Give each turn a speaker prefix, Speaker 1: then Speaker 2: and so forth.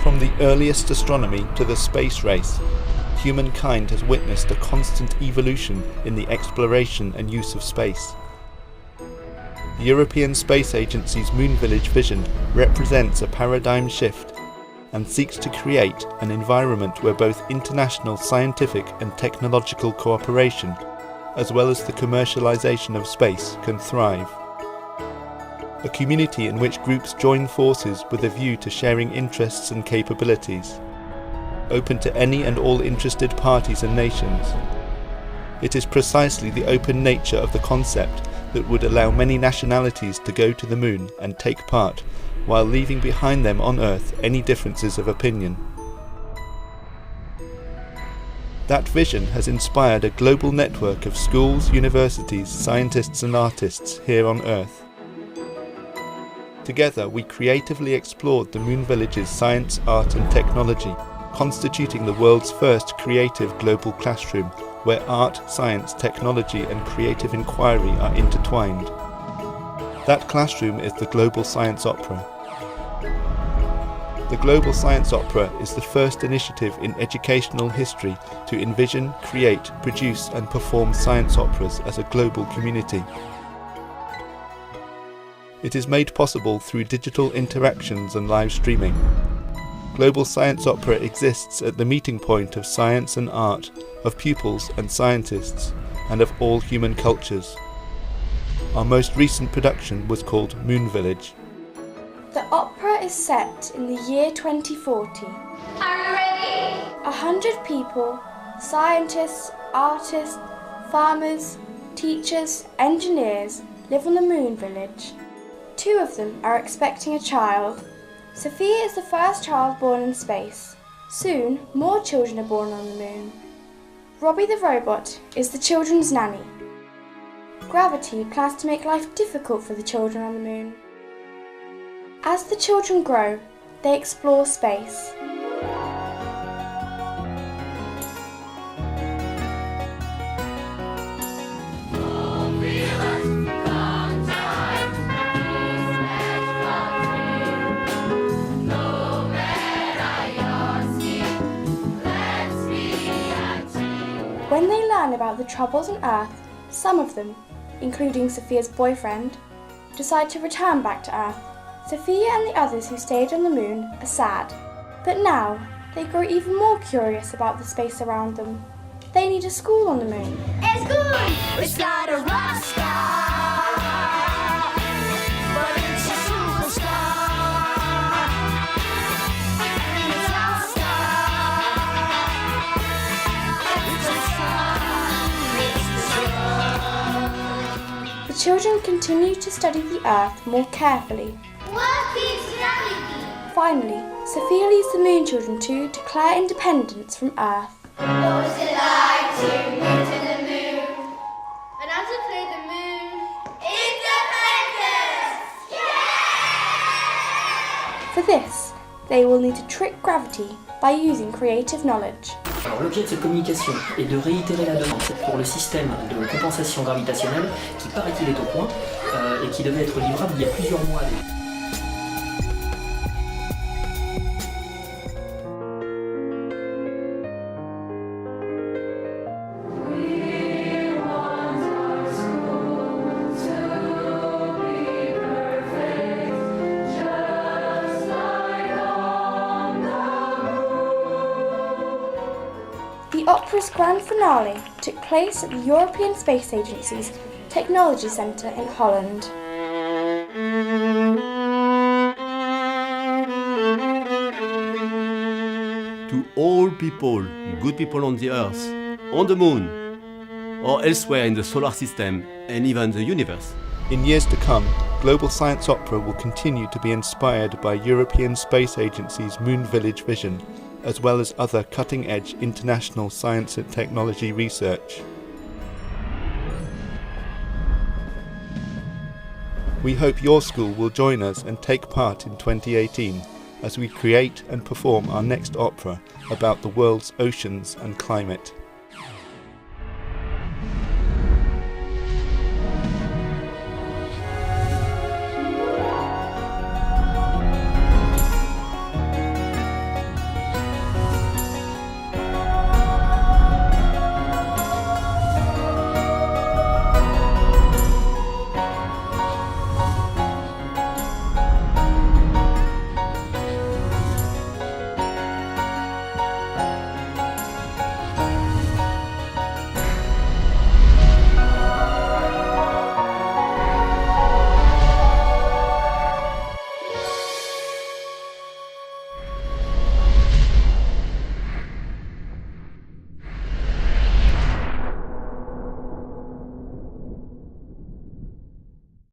Speaker 1: From the earliest astronomy to the space race, humankind has witnessed a constant evolution in the exploration and use of space. The European Space Agency's Moon Village vision represents a paradigm shift and seeks to create an environment where both international scientific and technological cooperation, as well as the commercialization of space, can thrive. A community in which groups join forces with a view to sharing interests and capabilities, open to any and all interested parties and nations. It is precisely the open nature of the concept that would allow many nationalities to go to the moon and take part, while leaving behind them on Earth any differences of opinion. That vision has inspired a global network of schools, universities, scientists and artists here on Earth. Together we creatively explored the Moon Village's science, art and technology, constituting the world's first creative global classroom where art, science, technology and creative inquiry are intertwined. That classroom is the Global Science Opera. The Global Science Opera is the first initiative in educational history to envision, create, produce and perform science operas as a global community. It is made possible through digital interactions and live streaming. Global Science Opera exists at the meeting point of science and art, of pupils and scientists, and of all human cultures. Our most recent production was called Moon Village.
Speaker 2: The opera is set in the year 2040.
Speaker 3: Are you ready?
Speaker 2: 100 people, scientists, artists, farmers, teachers, engineers, live on the Moon Village. 2 of them are expecting a child. Sophia is the first child born in space. Soon, more children are born on the moon. Robbie the robot is the children's nanny. Gravity plans to make life difficult for the children on the moon. As the children grow, they explore space. When they learn about the troubles on Earth, some of them, including Sophia's boyfriend, decide to return back to Earth. Sophia and the others who stayed on the moon are sad, but now they grow even more curious about the space around them. They need a school on the moon.
Speaker 3: It's good! It's not a rock star, but it's a superstar. And it's our star. It's a star. It's the sun.
Speaker 2: The children continue to study the Earth more carefully.
Speaker 3: What is gravity?
Speaker 2: Finally, Sophia leads the moon children to declare independence from Earth.
Speaker 3: What was it like to move to the moon? And how to play the moon? Independence! Yeah!
Speaker 2: For this, they will need to trick gravity by using creative knowledge.
Speaker 4: Alors, l'objet de cette communication est de réitérer la demande pour le système de compensation gravitationnelle qui paraît-il est au point et qui devait être livrable il y a plusieurs mois.
Speaker 2: The opera's grand finale took place at the European Space Agency's Technology Centre in Holland.
Speaker 5: To all people, good people on the Earth, on the Moon, or elsewhere in the solar system and even the universe.
Speaker 1: In years to come, Global Science Opera will continue to be inspired by European Space Agency's Moon Village vision, as well as other cutting-edge international science and technology research. We hope your school will join us and take part in 2018 as we create and perform our next opera about the world's oceans and climate.